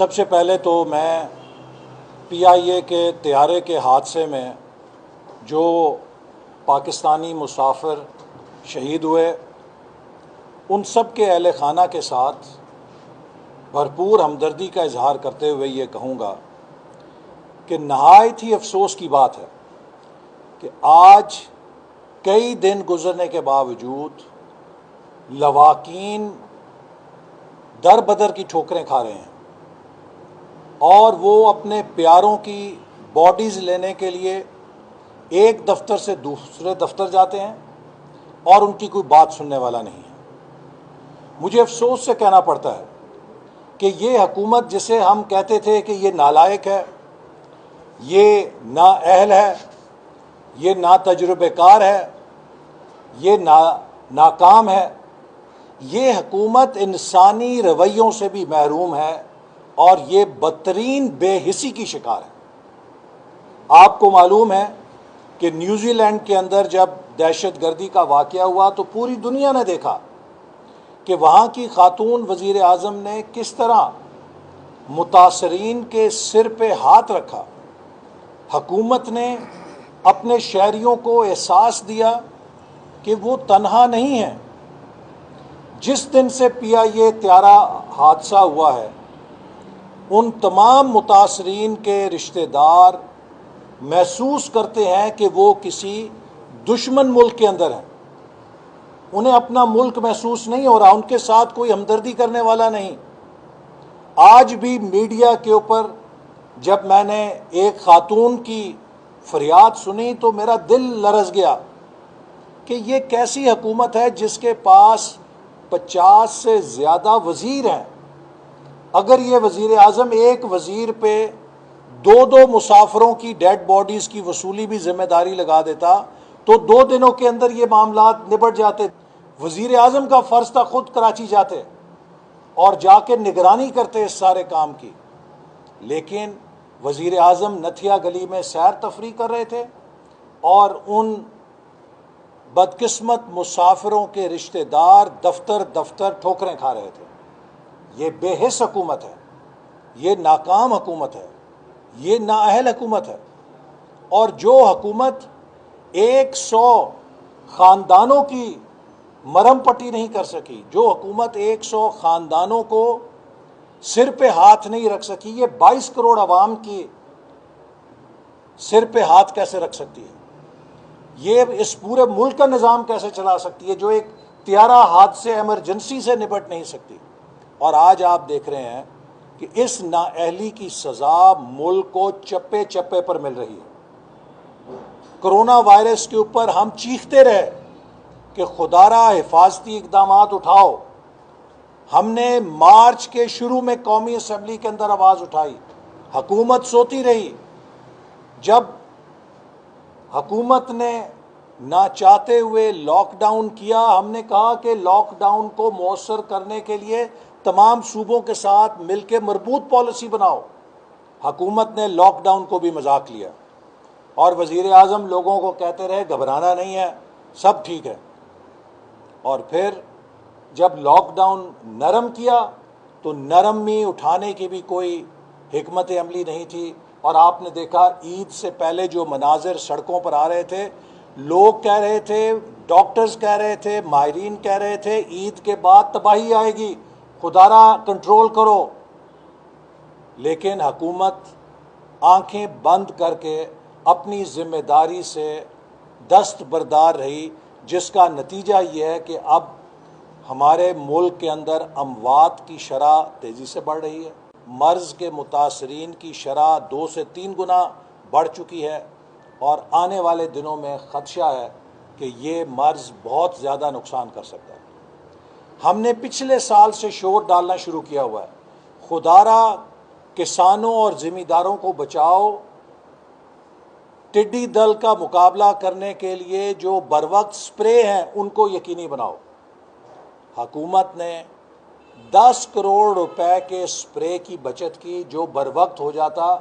सबसे पहले तो मैं पीआईए के तैयारे के हादसे में जो पाकिस्तानी मुसाफिर शहीद हुए उन सब के अहल खाना के साथ भरपूर हमदर्दी का इजहार करते हुए ये कहूँगा कि नहायत ही अफसोस की बात है कि आज कई दिन गुजरने के बावजूद लवाकीन दर बदर की ठोकरें खा रहे हैं और वो अपने प्यारों की बॉडीज़ लेने के लिए एक दफ्तर से दूसरे दफ्तर जाते हैं और उनकी कोई बात सुनने वाला नहीं है। मुझे अफसोस से कहना पड़ता है कि ये हुकूमत जिसे हम कहते थे कि ये नालायक है, ये नाअहल है, ये नातजुर्बेकार है, ये नाकाम है, ये हुकूमत इंसानी रवैयों से भी महरूम है और ये बदतरीन बेहिसी की शिकार है। आपको मालूम है कि न्यूजीलैंड के अंदर जब दहशतगर्दी का वाक़या हुआ तो पूरी दुनिया ने देखा कि वहाँ की खातून वज़ीर आज़म ने किस तरह मुतासरीन के सिर पे हाथ रखा। हुकूमत ने अपने शहरियों को एहसास दिया कि वो तन्हा नहीं है। जिस दिन से पीआईए त्यारा हादसा हुआ है उन तमाम मुतासरीन के रिश्तेदार महसूस करते हैं कि वो किसी दुश्मन मुल्क के अंदर हैं। उन्हें अपना मुल्क महसूस नहीं हो रहा, उनके साथ कोई हमदर्दी करने वाला नहीं। आज भी मीडिया के ऊपर जब मैंने एक खातून की फरियाद सुनी तो मेरा दिल लरज़ गया कि ये कैसी हुकूमत है जिसके पास 50 से ज़्यादा वज़ीर हैं। अगर ये वज़ीर आज़म एक वज़ीर पे दो मुसाफिरों की डेड बॉडीज़ की वसूली भी जिम्मेदारी लगा देता तो 2 दिनों के अंदर ये मामला निपट जाते। वज़ीर आज़म का फ़र्ज़ था खुद कराची जाते और जाके निगरानी करते इस सारे काम की, लेकिन वज़ीर आज़म नथिया गली में सैर तफरी कर रहे थे और उन बदकिस्मत मुसाफिरों के रिश्तेदार दफ्तर दफ्तर ठोकरें खा रहे थे। ये बेहिस हुकूमत है, ये नाकाम हुकूमत है, ये नाअहल हुकूमत है। और जो हुकूमत 100 ख़ानदानों की मरहम पट्टी नहीं कर सकी, जो हुकूमत 100 ख़ानदानों को सिर पे हाथ नहीं रख सकी, ये 22 करोड़ आवाम की सिर पे हाथ कैसे रख सकती है? ये इस पूरे मुल्क का निज़ाम कैसे चला सकती है जो एक त्यारा हादसे एमरजेंसी से निपट नहीं सकती? और आज आप देख रहे हैं कि इस नाअहली की सज़ा मुल्क को चप्पे चप्पे पर मिल रही है। कोरोना वायरस के ऊपर हम चीखते रहे कि खुदारा हिफाजती इक़दाम उठाओ। हमने मार्च के शुरू में कौमी असम्बली के अंदर आवाज़ उठाई, हुकूमत सोती रही। जब हुकूमत ने ना चाहते हुए लॉकडाउन किया, हमने कहा कि लॉकडाउन को मौसर करने के लिए तमाम सूबों के साथ मिलकर मरबूत पॉलिसी बनाओ। हुकूमत ने लॉकडाउन को भी मजाक लिया और वज़ीर आज़म लोगों को कहते रहे घबराना नहीं है, सब ठीक है। और फिर जब लॉकडाउन नरम किया तो नरमी उठाने की भी कोई हिकमत अमली नहीं थी। और आपने देखा ईद से पहले जो मनाजिर सड़कों पर आ रहे थे, लोग कह रहे थे, डॉक्टर्स कह रहे थे, माहिरीन कह रहे थे ईद के बाद तबाही आएगी, खुदारा कंट्रोल करो। लेकिन हुकूमत आंखें बंद करके अपनी जिम्मेदारी से दस्तबरदार रही, जिसका नतीजा ये है कि अब हमारे मुल्क के अंदर अमवात की शरह तेज़ी से बढ़ रही है। मर्ज़ के मुतासरीन की शरह 2 से 3 गुना बढ़ चुकी है और आने वाले दिनों में ख़दशा है कि ये मर्ज़ बहुत ज़्यादा नुकसान कर सकता है। हमने पिछले साल से शोर डालना शुरू किया हुआ है, खुदारा किसानों और ज़मींदारों को बचाओ, टिड्डी दल का मुकाबला करने के लिए जो बरवक्त स्प्रे हैं उनको यकीनी बनाओ। हुकूमत ने 10 करोड़ रुपए के स्प्रे की बचत की, जो बरवक्त हो जाता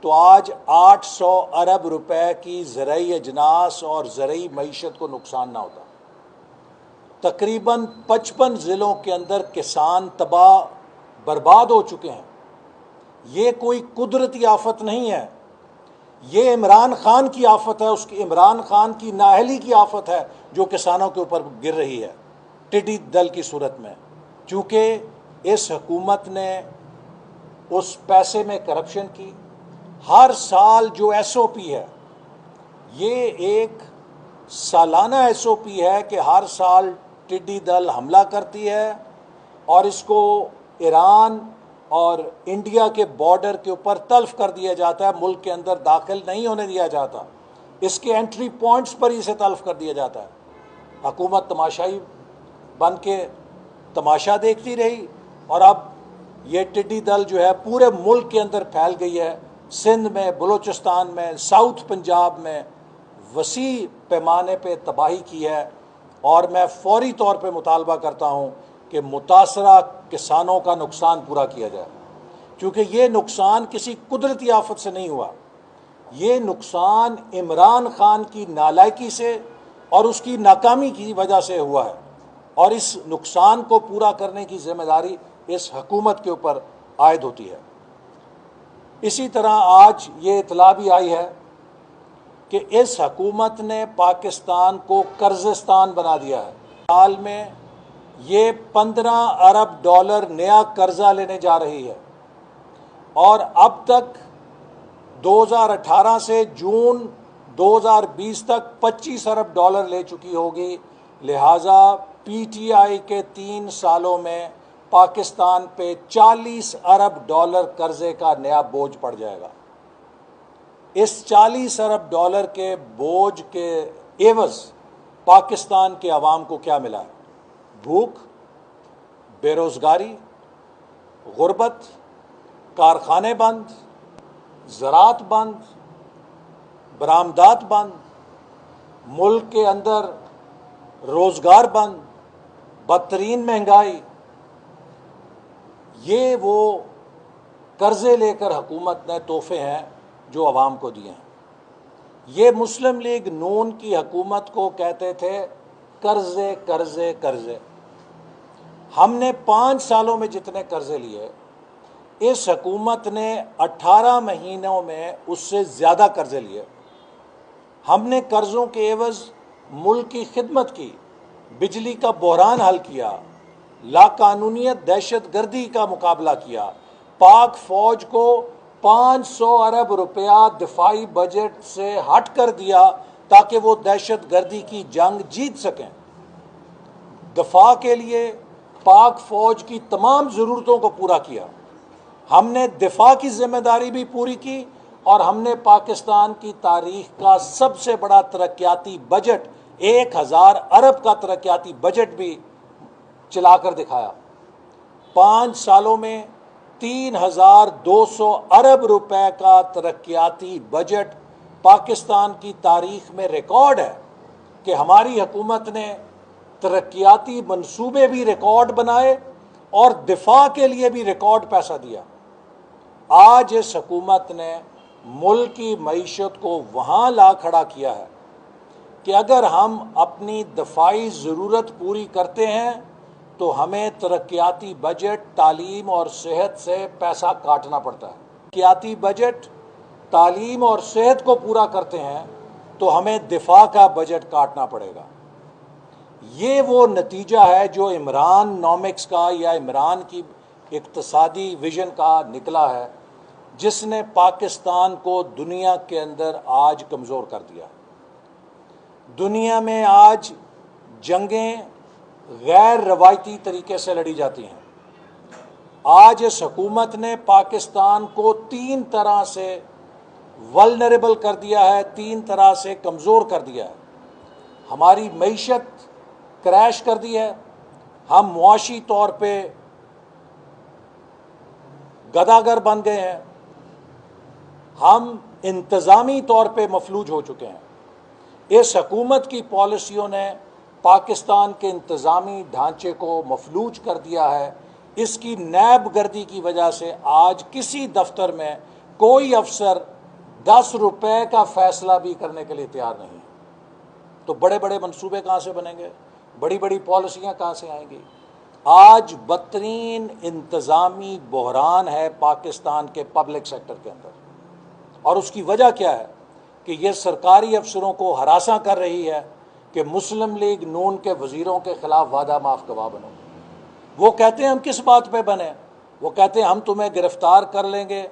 तो आज 800 अरब रुपए की ज़रई अजनास और ज़रई मईशत को नुकसान ना होता। तकरीबन 55 ज़िलों के अंदर किसान तबाह बर्बाद हो चुके हैं। ये कोई कुदरती आफत नहीं है, ये इमरान खान की आफत है, उसकी इमरान खान की नाअहली की आफत है जो किसानों के ऊपर गिर रही है टिड्डी दल की सूरत में। क्योंकि इस हुकूमत ने उस पैसे में करप्शन की। हर साल जो SOP है, ये एक सालाना SOP है कि हर साल टिड्डी दल हमला करती है और इसको ईरान और इंडिया के बॉर्डर के ऊपर तल्फ कर दिया जाता है, मुल्क के अंदर दाखिल नहीं होने दिया जाता, इसके एंट्री पॉइंट्स पर ही इसे तल्फ कर दिया जाता है। हुकूमत तमाशाई बन के तमाशा देखती रही और अब ये टिड्डी दल जो है पूरे मुल्क के अंदर फैल गई है। सिंध में, बलूचिस्तान में, साउथ पंजाब में वसी पैमाने पे तबाही की है। और मैं फौरी तौर पे मुतालबा करता हूँ कि मुतासरा किसानों का नुकसान पूरा किया जाए, क्योंकि ये नुकसान किसी कुदरती आफत से नहीं हुआ, ये नुकसान इमरान खान की नालायकी से और उसकी नाकामी की वजह से हुआ है। और इस नुकसान को पूरा करने की जिम्मेदारी इस हुकूमत के ऊपर आयद होती है। इसी तरह आज ये इतला भी आई है कि इस हुकूमत ने पाकिस्तान को कर्जिस्तान बना दिया है। साल में ये 15 अरब डॉलर नया कर्जा लेने जा रही है और अब तक 2018 से जून 2020 तक 25 अरब डॉलर ले चुकी होगी। लिहाजा PTI के 3 सालों में पाकिस्तान पे 40 अरब डॉलर कर्जे का नया बोझ पड़ जाएगा। इस 40 अरब डॉलर के बोझ के एवज पाकिस्तान के अवाम को क्या मिला है? भूख, बेरोजगारी, गुर्बत, कारखाने बंद, ज़राअत बंद, बरामदात बंद, मुल्क के अंदर रोज़गार बंद, बदतरीन महंगाई। ये वो कर्ज़े लेकर हुकूमत ने तोहफे हैं जो अवाम को दिए हैं। ये मुस्लिम लीग नून की हुकूमत को कहते थे कर्ज़े कर्ज़े कर्ज़े। हमने 5 सालों में जितने कर्ज़े लिए, इस हुकूमत ने 18 महीनों में उससे ज़्यादा कर्ज़े लिए। हमने कर्ज़ों के एवज़ मुल्क की खिदमत की, बिजली का बहरान हल किया, लाकानूनियत दहशत गर्दी का मुकाबला किया, पाक फौज को 500 अरब रुपया दिफाई बजट से हट कर दिया ताकि वो दहशत गर्दी की जंग जीत सकें। दफा के लिए पाक फौज की तमाम ज़रूरतों को पूरा किया। हमने दिफा की जिम्मेदारी भी पूरी की और हमने पाकिस्तान की तारीख का सबसे बड़ा तरक्याती बजट 1000 अरब का तरक्याती बजट भी चलाकर दिखाया। 5 सालों में 3200 अरब रुपए का तरक्याती बजट पाकिस्तान की तारीख में रिकॉर्ड है कि हमारी हुकूमत ने तरक्याती मंसूबे भी रिकॉर्ड बनाए और दिफा के लिए भी रिकॉर्ड पैसा दिया। आज इस हुकूमत ने मुल्क की मईशत को वहाँ ला खड़ा किया है कि अगर हम अपनी दफाई ज़रूरत पूरी करते हैं तो हमें तरक्याती बजट, तालीम और सेहत से पैसा काटना पड़ता है। तरक्याती बजट, तालीम और सेहत को पूरा करते हैं तो हमें दिफा का बजट काटना पड़ेगा। ये वो नतीजा है जो इमरान नॉमिक्स का या इमरान की इक्तसादी विजन का निकला है, जिसने पाकिस्तान को दुनिया के अंदर आज कमज़ोर कर दिया। दुनिया में आज जंगें गैर रवायती तरीके से लड़ी जाती हैं। आज इस हुकूमत ने पाकिस्तान को 3 तरह से वल्नरेबल कर दिया है, 3 तरह से कमज़ोर कर दिया है। हमारी मईशत क्रैश कर दी है, हम मुआशी तौर पे गदागर बन गए हैं, हम इंतज़ामी तौर पे मफलूज हो चुके हैं। इस हुकूमत की पॉलिसियों ने पाकिस्तान के इंतज़ामी ढांचे को मफलूज कर दिया है। इसकी नैब गर्दी की वजह से आज किसी दफ्तर में कोई अफसर 10 रुपए का फैसला भी करने के लिए तैयार नहीं है। तो बड़े बड़े मंसूबे कहाँ से बनेंगे, बड़ी बड़ी पॉलिसियाँ कहाँ से आएंगी? आज बदतरीन इंतज़ामी बहरान है पाकिस्तान के पब्लिक सेक्टर के अंदर। और उसकी वजह क्या है कि ये सरकारी अफसरों को हरासा कर रही है कि मुस्लिम लीग नून के वज़ीरों के ख़िलाफ़ वादा माफ़ गवाह बनो। वो कहते हैं हम किस बात पे बने, वो कहते हैं हम तुम्हें गिरफ़्तार कर लेंगे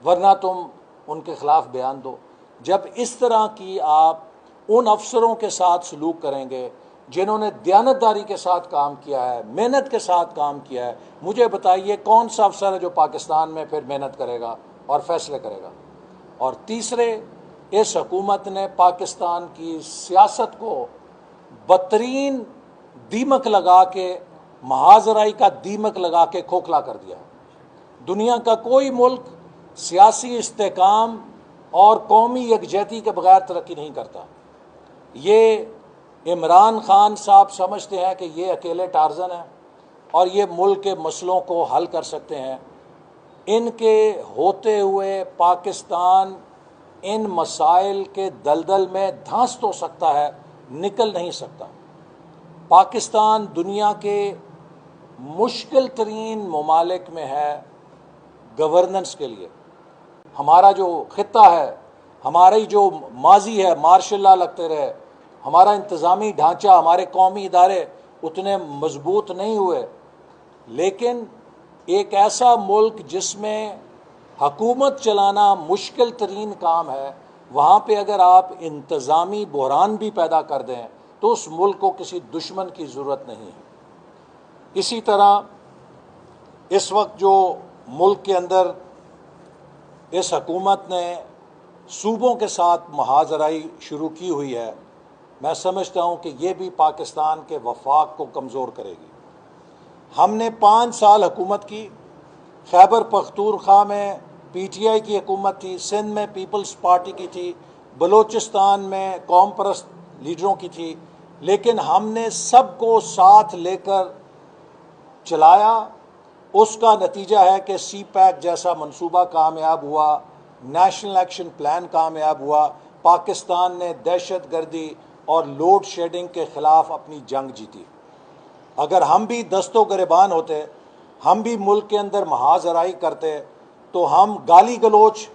वरना तुम उनके ख़िलाफ़ बयान दो। जब इस तरह की आप उन अफसरों के साथ सलूक करेंगे जिन्होंने दयानतदारी के साथ काम किया है, मेहनत के साथ काम किया है, मुझे बताइए कौन सा अफसर है जो पाकिस्तान में फिर मेहनत करेगा और फैसले करेगा। और तीसरे, इस हुकूमत ने पाकिस्तान की सियासत को बदतरीन दीमक लगा के, महाजराई का दीमक लगा के खोखला कर दिया है। दुनिया का कोई मुल्क सियासी इस्तेकाम और कौमी यकजहती के बगैर तरक्की नहीं करता। ये इमरान खान साहब समझते हैं कि ये अकेले टार्जन हैं और ये मुल्क के मसलों को हल कर सकते हैं। इनके होते हुए पाकिस्तान इन मसाइल के दलदल में धंस तो सकता है, निकल नहीं सकता। पाकिस्तान दुनिया के मुश्किल तरीन ममालिक में है गवर्नेंस के लिए। हमारा जो खित्ता है, हमारी जो माजी है, मार्शल लॉ लगते रहे, हमारा इंतज़ामी ढांचा, हमारे कौमी इदारे उतने मजबूत नहीं हुए। लेकिन एक ऐसा मुल्क जिसमें हकूमत चलाना मुश्किल तरीन काम है, वहाँ पे अगर आप इंतज़ामी बहरान भी पैदा कर दें तो उस मुल्क को किसी दुश्मन की ज़रूरत नहीं है। इसी तरह इस वक्त जो मुल्क के अंदर इस हकूमत ने सूबों के साथ महाजराई शुरू की हुई है, मैं समझता हूँ कि ये भी पाकिस्तान के वफाक को कमज़ोर करेगी। हमने 5 साल हुकूमत की। खैबर पख्तूनख्वा में PTI की हुकूमत थी, सिंध में पीपल्स पार्टी की थी, बलूचिस्तान में कौम परस्त लीडरों की थी, लेकिन हमने सबको साथ लेकर चलाया। उसका नतीजा है कि CPAC जैसा मंसूबा कामयाब हुआ, नेशनल एक्शन प्लान कामयाब हुआ। पाकिस्तान ने दहशत गर्दी और लोड शेडिंग के ख़िलाफ़ अपनी जंग जीती। अगर हम भी दस्तो गिरबान होते, हम भी मुल्क के अंदर महाजराई करते, तो हम गाली गलोच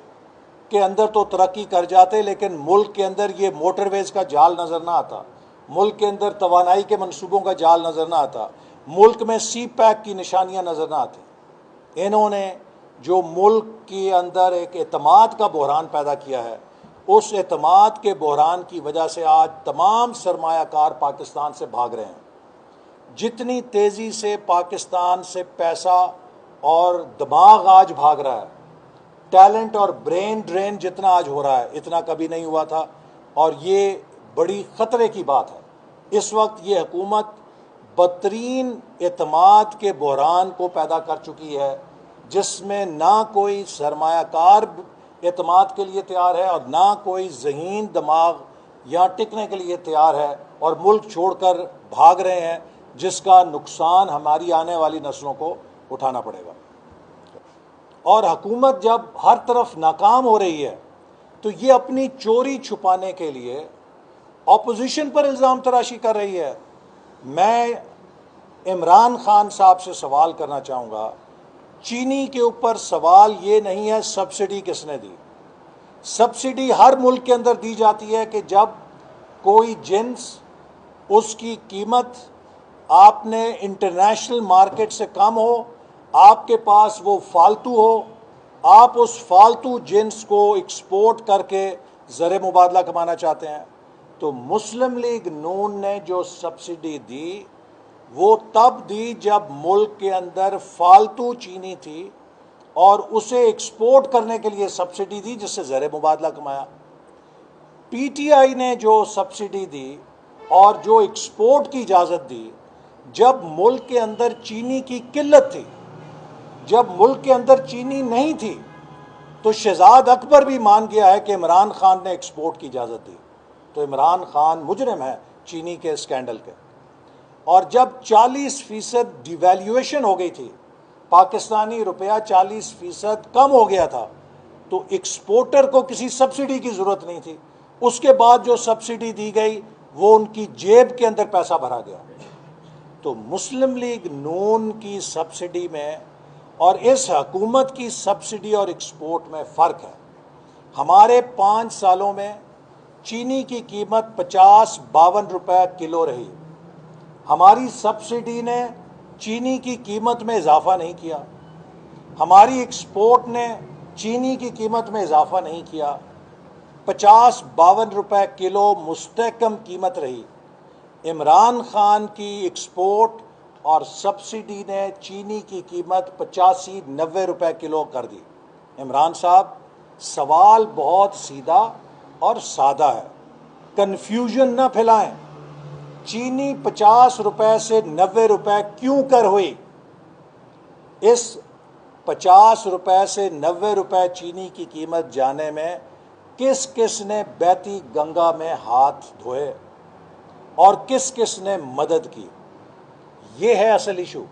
के अंदर तो तरक्की कर जाते, लेकिन मुल्क के अंदर ये मोटरवेज़ का जाल नज़र ना आता, मुल्क के अंदर तवानाई के मंसूबों का जाल नज़र ना आता, मुल्क में CPAC की निशानियाँ नज़र ना आती। इन्होंने जो मुल्क के अंदर एक एतमाद का बहरान पैदा किया है, उस एतमाद के बहरान की वजह से आज तमाम सरमायाकार पाकिस्तान से भाग रहे हैं। जितनी तेज़ी से पाकिस्तान से पैसा और दिमाग आज भाग रहा है, टैलेंट और ब्रेन ड्रेन जितना आज हो रहा है, इतना कभी नहीं हुआ था। और ये बड़ी ख़तरे की बात है। इस वक्त ये हुकूमत बदतरीन एतमाद के बहरान को पैदा कर चुकी है, जिसमें ना कोई सरमायाकार एतमाद के लिए तैयार है और ना कोई ज़हीन दिमाग यहाँ टिकने के लिए तैयार है, और मुल्क छोड़कर भाग रहे हैं, जिसका नुकसान हमारी आने वाली नस्लों को उठाना पड़ेगा। और हुकूमत जब हर तरफ नाकाम हो रही है तो ये अपनी चोरी छुपाने के लिए ऑपोजिशन पर इल्ज़ाम तराशी कर रही है। मैं इमरान खान साहब से सवाल करना चाहूँगा, चीनी के ऊपर सवाल ये नहीं है सब्सिडी किसने दी। सब्सिडी हर मुल्क के अंदर दी जाती है कि जब कोई जिन्स, उसकी कीमत आपने इंटरनेशनल मार्केट से कम हो, आपके पास वो फालतू हो, आप उस फालतू जिन्स को एक्सपोर्ट करके ज़र मुबादला कमाना चाहते हैं। तो मुस्लिम लीग नून ने जो सब्सिडी दी वो तब दी जब मुल्क के अंदर फालतू चीनी थी, और उसे एक्सपोर्ट करने के लिए सब्सिडी दी, जिससे ज़र मुबादला कमाया। PTI ने जो सब्सिडी दी और जो एक्सपोर्ट की इजाज़त दी जब मुल्क के अंदर चीनी की किल्लत थी, जब मुल्क के अंदर चीनी नहीं थी, तो शहजाद अकबर भी मान गया है कि इमरान खान ने एक्सपोर्ट की इजाज़त दी। तो इमरान खान मुजरिम है चीनी के स्कैंडल के। और जब 40% डिवैल्यूएशन हो गई थी, पाकिस्तानी रुपया 40% कम हो गया था, तो एक्सपोर्टर को किसी सब्सिडी की ज़रूरत नहीं थी। उसके बाद जो सब्सिडी दी गई वो उनकी जेब के अंदर पैसा भरा गया। तो तो मुस्लिम लीग नून की सब्सिडी में और इस हुकूमत की सब्सिडी और एक्सपोर्ट में फ़र्क है। हमारे 5 सालों में चीनी की कीमत 50-52 रुपए किलो रही। हमारी सब्सिडी ने चीनी की कीमत में इजाफा नहीं किया, हमारी एक्सपोर्ट ने चीनी की कीमत में इजाफा नहीं किया। 50-52 रुपए किलो मुस्तहकम कीमत रही। इमरान खान की एक्सपोर्ट और सब्सिडी ने चीनी की कीमत 85-90 रुपए किलो कर दी। इमरान साहब, सवाल बहुत सीधा और सादा है, कन्फ्यूजन ना फैलाएं। चीनी 50 रुपए से 90 रुपए क्यों कर हुई? इस 50 रुपए से 90 रुपए चीनी की कीमत जाने में किस किस ने बहती गंगा में हाथ धोए और किस किस ने मदद की? ये है असल इशू।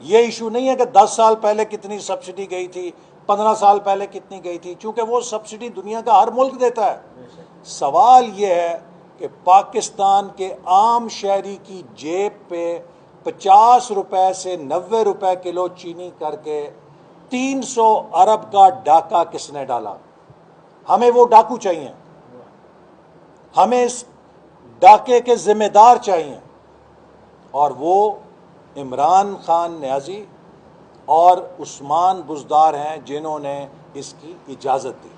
ये इशू नहीं है कि 10 साल पहले कितनी सब्सिडी गई थी, 15 साल पहले कितनी गई थी, क्योंकि वो सब्सिडी दुनिया का हर मुल्क देता है। सवाल ये है कि पाकिस्तान के आम शहरी की जेब पे 50 रुपए से 90 रुपए किलो चीनी करके 300 अरब का डाका किसने डाला? हमें वो डाकू चाहिए, हमें इस डाके के जिम्मेदार चाहिए, और वो इमरान खान न्याजी और उस्मान बुज़दार हैं जिन्होंने इसकी इजाज़त दी।